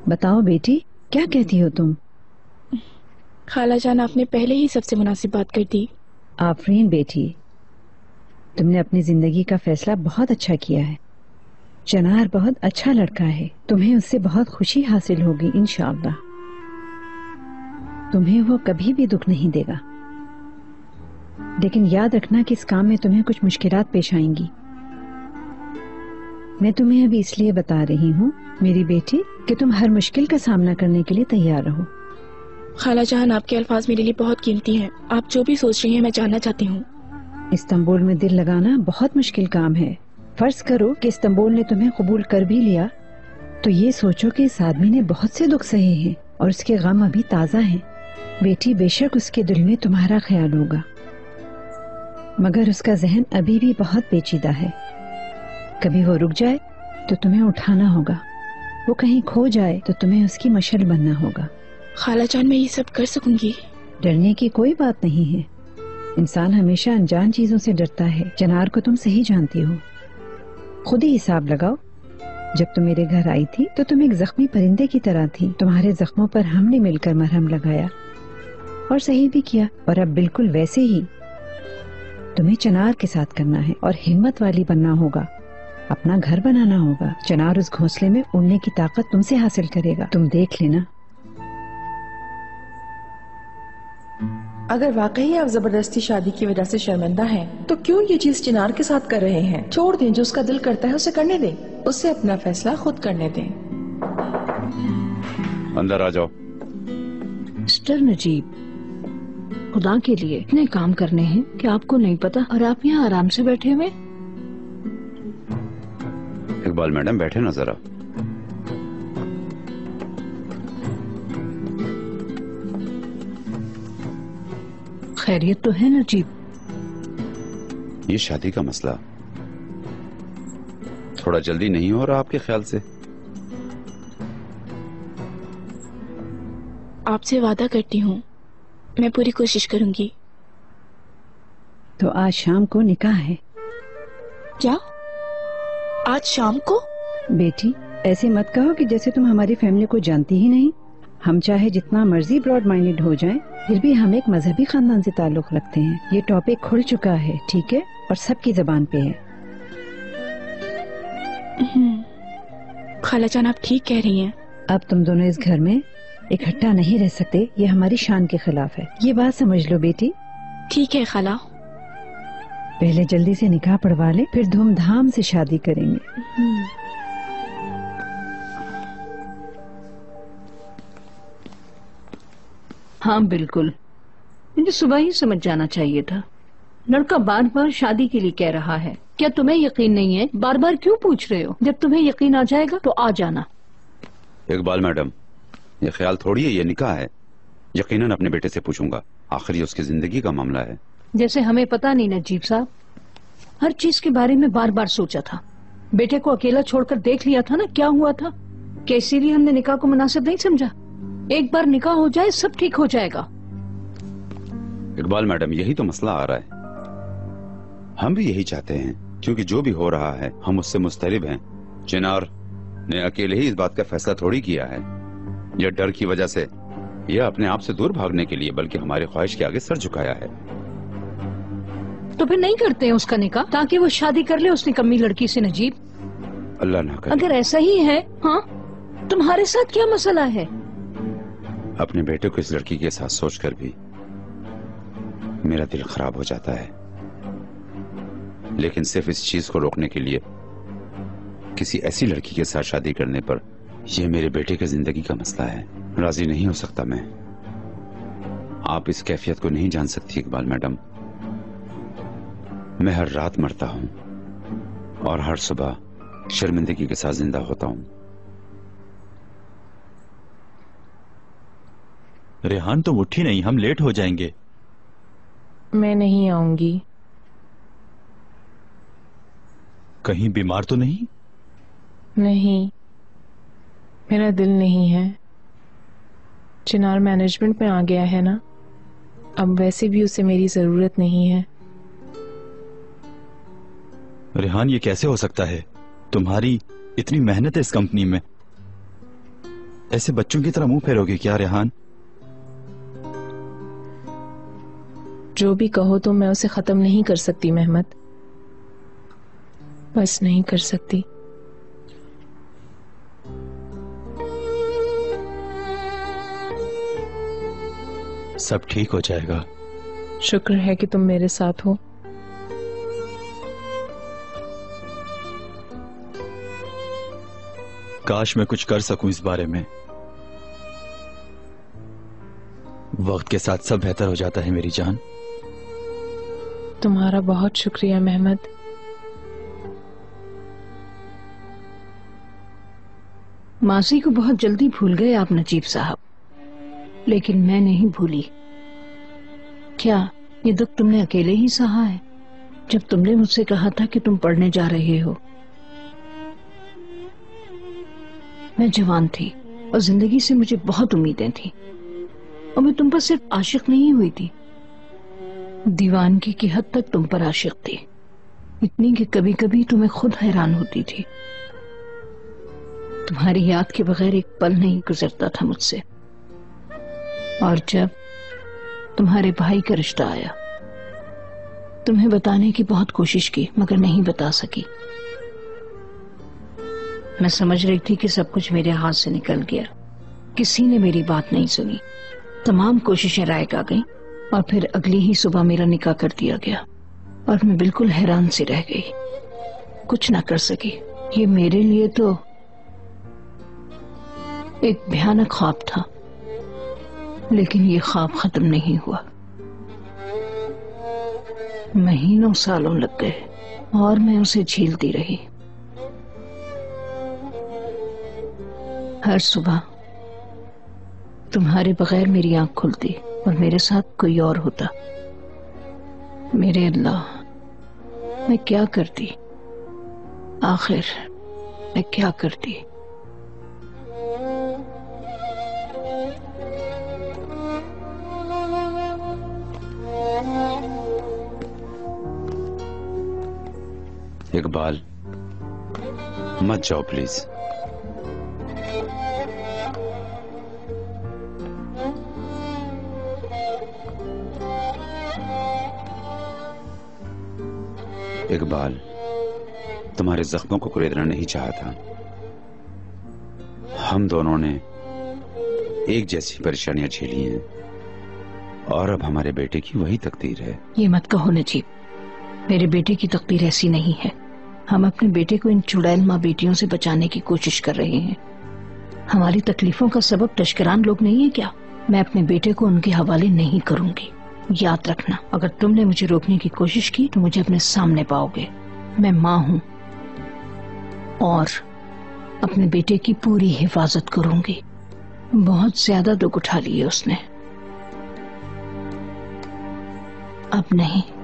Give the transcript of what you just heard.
بتاؤ بیٹی، کیا کہتی ہو تم؟ خالہ جان، آپ نے پہلے ہی سب سے مناسب بات کر دی۔ آفرین بیٹی، تم نے اپنی زندگی کا فیصلہ بہت اچھا کیا ہے۔ چنار بہت اچھا لڑکا ہے، تمہیں اس سے بہت خوشی حاصل ہوگی انشاءاللہ۔ تمہیں وہ کبھی بھی دکھ نہیں دے گا، لیکن یاد رکھنا کہ اس کام میں تمہیں کچھ مشکلات پیش آئیں گی۔ میں تمہیں ابھی اس لیے بتا رہی ہوں میری بیٹی کہ تم ہر مشکل کا سامنا کرنے کے لیے تیار رہو۔ خالہ جان، آپ کے الفاظ میرے لیے بہت قیمتی ہیں۔ آپ جو بھی سوچ رہی ہیں میں جاننا چاہتی ہوں۔ استنبول میں دل لگانا بہت مشکل کام ہے۔ فرض کرو کہ استنبول نے تمہیں قبول کر بھی لیا، تو یہ سوچو کہ اس آدمی نے بہت سے دکھ سہے ہیں اور اس کے غم ابھی تازہ ہیں۔ بیٹی، بے شک اس کے دل میں تمہارا خیال ہوگا، مگر اس کا ذہن ابھی بھی بہت پیچیدہ ہے۔ کبھی وہ رک جائے تو تمہیں اٹھانا ہوگا، وہ کہیں کھو جائے تو تمہیں اس کی مشعل بننا ہوگا۔ خالہ جان، میں یہ سب کر سکوں گی؟ ڈرنے کی کوئی بات نہیں ہے، انسان ہمیشہ انجان چیزوں سے ڈرتا ہے۔ چنار کو تم صحیح جانتی ہو، خود ہی حساب لگاؤ۔ جب تم میرے گھر آئی تھی تو تم ایک زخمی پرندے کی طرح تھی۔ تمہارے زخموں پر ہم نے مل کر مرہم لگایا اور صحیح بھی کیا، اور اب بالکل ویسے ہی تمہیں چنار کے ساتھ کرنا ہے اور ہمت والی بننا ہوگا، اپنا گھر بنانا ہوگا۔ چنار اس گھونسلے میں اڑنے کی طاقت تم سے حاصل کرے گا، تم دیکھ لینا۔ اگر واقعی آپ زبردستی شادی کی وجہ سے شرمندہ ہیں تو کیوں یہ چیز چنار کے ساتھ کر رہے ہیں؟ چھوڑ دیں، جو اس کا دل کرتا ہے اسے کرنے دیں، اسے اپنا فیصلہ خود کرنے دیں۔ اندر آ جاؤ۔ مسٹر نجیب، خدا کے لیے اتنے کام کرنے ہیں کہ آپ کو نہیں پتا اور آپ یہاں آرام سے بیٹھے ہوئے۔ اقبال میڈم بیٹھے نا ذرا۔ خیریت تو ہے نجیب؟ یہ شادی کا مسئلہ تھوڑا جلدی نہیں ہو رہا آپ کے خیال سے؟ آپ سے وعدہ کرتی ہوں میں پوری کوشش کروں گی۔ تو آج شام کو نکاح ہے۔ کیا؟ آج شام کو؟ بیٹی، ایسے مت کہو کہ جیسے تم ہماری فیملی کو جانتی ہی نہیں۔ ہم چاہے جتنا مرضی براڈ مائنڈڈ ہو جائیں، پھر بھی ہم ایک مذہبی خاندان سے تعلق رکھتے ہیں۔ یہ ٹاپک کھل چکا ہے، ٹھیک ہے، اور سب کی زبان پہ ہے۔ خالہ جان، آپ ٹھیک کہہ رہی ہیں۔ اب تم دونوں اس گھر میں اکٹھا نہیں رہ سکتے، یہ ہماری شان کے خلاف ہے، یہ بات سمجھ لو بیٹی۔ ٹھیک ہے خالہ۔ پہلے جلدی سے نکاح پڑھوا لیں، پھر دھوم دھام سے شادی کریں گے۔ ہاں بالکل، مجھے صبح ہی سمجھ جانا چاہیے تھا۔ لڑکا بار بار شادی کے لیے کہہ رہا ہے، کیا تمہیں یقین نہیں ہے؟ بار بار کیوں پوچھ رہے ہو؟ جب تمہیں یقین آ جائے گا تو آ جانا۔ اقبال میڈم، یہ خیال تھوڑی ہے یہ نکاح ہے۔ یقیناً اپنے بیٹے سے پوچھوں گا، آخر یہ اس کی زندگی کا معاملہ ہے۔ جیسے ہمیں پتا نہیں نجیب صاحب، ہر چیز کے بارے میں بار بار سوچا تھا۔ بیٹے کو اکیلا چھوڑ کر دیکھ لیا تھا نا کیا ہوا تھا، کہ اسی لیے ہم نے نکاح کو مناسب نہیں سمجھا۔ ایک بار نکاح ہو جائے سب ٹھیک ہو جائے گا۔ اقبال میڈم، یہی تو مسئلہ آ رہا ہے، ہم بھی یہی چاہتے ہیں، کیونکہ جو بھی ہو رہا ہے ہم اس سے مستغرب ہیں۔ چنار نے اکیلے ہی اس بات کا فیصلہ تھوڑی کیا ہے، یہ ڈر کی وجہ سے، یہ اپنے آپ سے دور بھاگنے کے لیے، بلکہ ہماری خواہش کے آگے سر جھکایا ہے۔ تو پھر نہیں کرتے ہیں اس کا نکاح تاکہ وہ شادی کر لے اس نکمی لڑکی سے؟ نجیب، اللہ نہ کرے۔ اگر ایسا ہی ہے، ہاں، تمہارے ساتھ کیا مسئلہ ہے؟ اپنے بیٹے کو اس لڑکی کے ساتھ سوچ کر بھی میرا دل خراب ہو جاتا ہے، لیکن صرف اس چیز کو روکنے کے لیے، کسی ایسی لڑکی کے ساتھ شادی کرنے پر، یہ میرے بیٹے کی زندگی کا مسئلہ ہے، راضی نہیں ہو سکتا میں۔ آپ اس کیفیت کو نہیں جان سکتی اقبال میڈم، میں ہر رات مرتا ہوں اور ہر صبح شرمندگی کے ساتھ زندہ ہوتا ہوں۔ ریحان تم اٹھی نہیں، ہم لیٹ ہو جائیں گے۔ میں نہیں آؤں گی۔ کہیں بیمار تو نہیں؟ نہیں، میرا دل نہیں ہے۔ چنار مینجمنٹ میں آ گیا ہے نا, اب ویسے بھی اسے میری ضرورت نہیں ہے. ریحان یہ کیسے ہو سکتا ہے؟ تمہاری اتنی محنت ہے اس کمپنی میں, ایسے بچوں کی طرح منہ پھیرو گے کیا ریحان؟ جو بھی کہو تو میں اسے ختم نہیں کر سکتی محمد, بس نہیں کر سکتی. سب ٹھیک ہو جائے گا. شکر ہے کہ تم میرے ساتھ ہو. کاش میں کچھ کر سکوں اس بارے میں. وقت کے ساتھ سب بہتر ہو جاتا ہے میری جان. تمہارا بہت شکریہ محمد. ماسی کو بہت جلدی بھول گئے آپ نجیب صاحب, لیکن میں نہیں بھولی. کیا یہ دکھ تم نے اکیلے ہی سہا ہے؟ جب تم نے مجھ سے کہا تھا کہ تم پڑھنے جا رہے ہو, میں جوان تھی اور زندگی سے مجھے بہت امیدیں تھیں, اور میں تم پر صرف عاشق نہیں ہوئی تھی, دیوانگی کی حد تک تم پر عاشق تھی, اتنی کہ کبھی کبھی تمہیں خود حیران ہوتی تھی. تمہاری یاد کے بغیر ایک پل نہیں گزرتا تھا مجھ سے. اور جب تمہارے بھائی کا رشتہ آیا, تمہیں بتانے کی بہت کوشش کی مگر نہیں بتا سکی. میں سمجھ رہی تھی کہ سب کچھ میرے ہاتھ سے نکل گیا, کسی نے میری بات نہیں سنی, تمام کوششیں رائے آ گئیں, اور پھر اگلی ہی صبح میرا نکاح کر دیا گیا, اور میں بالکل حیران سی رہ گئی, کچھ نہ کر سکی. یہ میرے لیے تو ایک بھیانک خواب تھا, لیکن یہ خواب ختم نہیں ہوا. مہینوں سالوں لگ گئے اور میں اسے جھیلتی رہی. ہر صبح تمہارے بغیر میری آنکھ کھلتی اور میرے ساتھ کوئی اور ہوتا. میرے اللہ, میں کیا کرتی, آخر میں کیا کرتی. اقبال مت جاؤ پلیز. اقبال تمہارے زخموں کو کریدنا نہیں چاہا تھا. ہم دونوں نے ایک جیسی پریشانیاں جھیلی ہیں, اور اب ہمارے بیٹے کی وہی تقدیر ہے. یہ مت کہو نجیب, میرے بیٹے کی تقدیر ایسی نہیں ہے. ہم اپنے بیٹے کو ان چڑیل ماں بیٹیوں سے بچانے کی کوشش کر رہے ہیں. ہماری تکلیفوں کا سبب تشکران لوگ نہیں ہے کیا؟ میں اپنے بیٹے کو ان کے حوالے نہیں کروں گی. یاد رکھنا, اگر تم نے مجھے روکنے کی کوشش کی تو مجھے اپنے سامنے پاؤ گے. میں ماں ہوں اور اپنے بیٹے کی پوری حفاظت کروں گی. بہت زیادہ دکھ اٹھا لیے اس نے, اب نہیں.